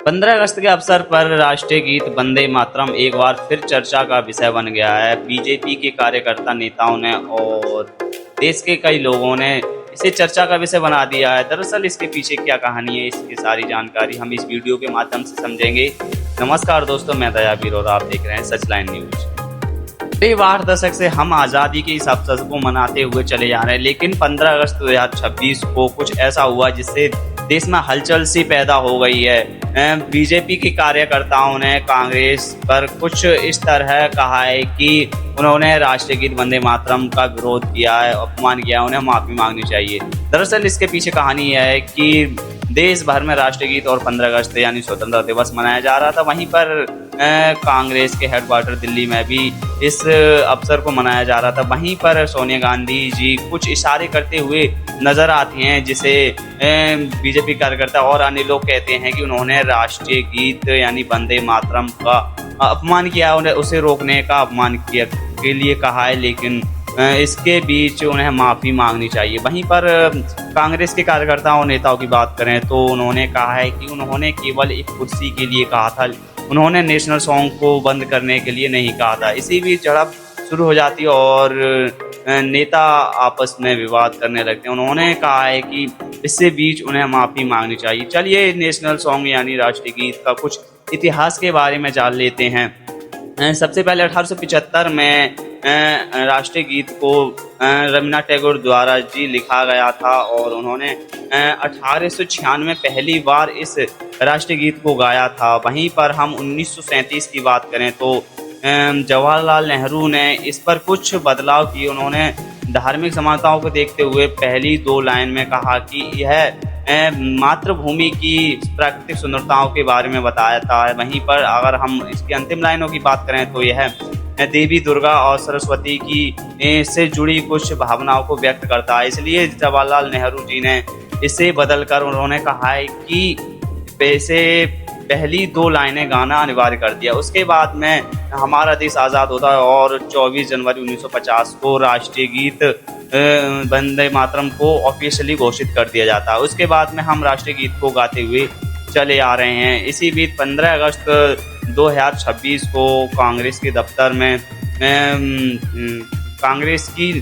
15 अगस्त के अवसर पर राष्ट्रीय गीत वंदे मातरम एक बार फिर चर्चा का विषय बन गया है। बीजेपी के कार्यकर्ता नेताओं ने और देश के कई लोगों ने इसे चर्चा का विषय बना दिया है। दरअसल इसके पीछे क्या कहानी है, इसकी सारी जानकारी हम इस वीडियो के माध्यम से समझेंगे। नमस्कार दोस्तों, मैं दयावीर और आप देख रहे हैं सचलाइन न्यूज। कई बार दशक से हम आज़ादी के इस अवसर को मनाते हुए चले जा रहे हैं, लेकिन 15 अगस्त 2026 को कुछ ऐसा हुआ जिससे देश में हलचल सी पैदा हो गई है। बीजेपी के कार्यकर्ताओं ने कांग्रेस पर कुछ इस तरह कहा है कि उन्होंने राष्ट्रीय गीत वंदे मातरम का विरोध किया है, अपमान किया है, उन्हें माफी मांगनी चाहिए। दरअसल इसके पीछे कहानी यह है कि देश भर में राष्ट्रीय गीत और 15 अगस्त यानी स्वतंत्रता दिवस मनाया जा रहा था। वहीं पर कांग्रेस के हेडक्वार्टर दिल्ली में भी इस अवसर को मनाया जा रहा था। वहीं पर सोनिया गांधी जी कुछ इशारे करते हुए नजर आती हैं, जिसे बीजेपी कार्यकर्ता और अन्य लोग कहते हैं कि उन्होंने राष्ट्रीय गीत यानी वंदे मातरम का अपमान किया, उन्हें उसे रोकने का अपमान किया के लिए कहा है, लेकिन इसके बीच उन्हें माफ़ी मांगनी चाहिए। वहीं पर कांग्रेस के कार्यकर्ताओं और नेताओं की बात करें तो उन्होंने कहा है कि उन्होंने केवल एक कुर्सी के लिए कहा था, उन्होंने नेशनल सॉन्ग को बंद करने के लिए नहीं कहा था। इसी बीच झड़प शुरू हो जाती है और नेता आपस में विवाद करने लगते हैं। उन्होंने कहा है कि इससे बीच उन्हें माफ़ी मांगनी चाहिए। चलिए नेशनल सॉन्ग यानी राष्ट्रीय गीत का कुछ इतिहास के बारे में जान लेते हैं। सबसे पहले 1875 में राष्ट्रीय गीत को रवींद्रनाथ टैगोर द्वारा जी लिखा गया था और उन्होंने 1896 पहली बार इस राष्ट्रीय गीत को गाया था। वहीं पर हम 1937 की बात करें तो जवाहरलाल नेहरू ने इस पर कुछ बदलाव किए। उन्होंने धार्मिक समानताओं को देखते हुए पहली 2 लाइन में कहा कि यह मातृभूमि की प्राकृतिक सुंदरताओं के बारे में बताया था। वहीं पर अगर हम इसकी अंतिम लाइनों की बात करें तो यह देवी दुर्गा और सरस्वती की से जुड़ी कुछ भावनाओं को व्यक्त करता है। इसलिए जवाहरलाल नेहरू जी ने इसे बदलकर उन्होंने कहा है कि वैसे पहली 2 लाइनें गाना अनिवार्य कर दिया। उसके बाद में हमारा देश आज़ाद होता है और 24 जनवरी 1950 को राष्ट्रीय गीत वंदे मातरम को ऑफिशियली घोषित कर दिया जाता है। उसके बाद में हम राष्ट्रीय गीत को गाते हुए चले आ रहे हैं। इसी बीच 15 अगस्त 2026 को कांग्रेस के दफ्तर में कांग्रेस की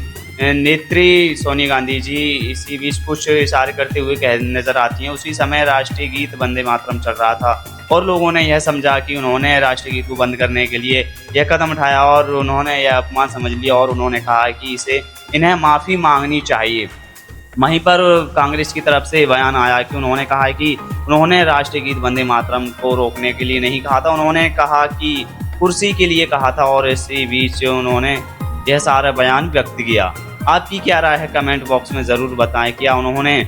नेत्री सोनिया गांधी जी इसी बीच कुछ इशारे करते हुए नजर आती हैं। उसी समय राष्ट्रीय गीत वंदे मातरम चल रहा था और लोगों ने यह समझा कि उन्होंने राष्ट्रीय गीत को बंद करने के लिए यह कदम उठाया और उन्होंने यह अपमान समझ लिया और उन्होंने कहा कि इन्हें माफ़ी मांगनी चाहिए। वहीं पर कांग्रेस की तरफ से बयान आया कि उन्होंने कहा है कि उन्होंने राष्ट्रीय गीत वंदे मातरम को रोकने के लिए नहीं कहा था, उन्होंने कहा कि कुर्सी के लिए कहा था और इसी बीच उन्होंने यह सारा बयान व्यक्त किया। आपकी क्या राय है कमेंट बॉक्स में ज़रूर बताएं। क्या उन्होंने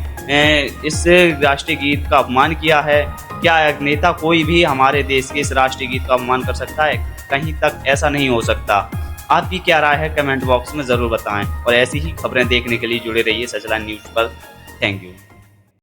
इस राष्ट्रीय गीत का अपमान किया है? क्या एक नेता कोई भी हमारे देश के इस राष्ट्रीय गीत का अपमान कर सकता है? कहीं तक ऐसा नहीं हो सकता। आपकी क्या राय है कमेंट बॉक्स में ज़रूर बताएं और ऐसी ही खबरें देखने के लिए जुड़े रहिए सचलाइन न्यूज़ पर। Thank you.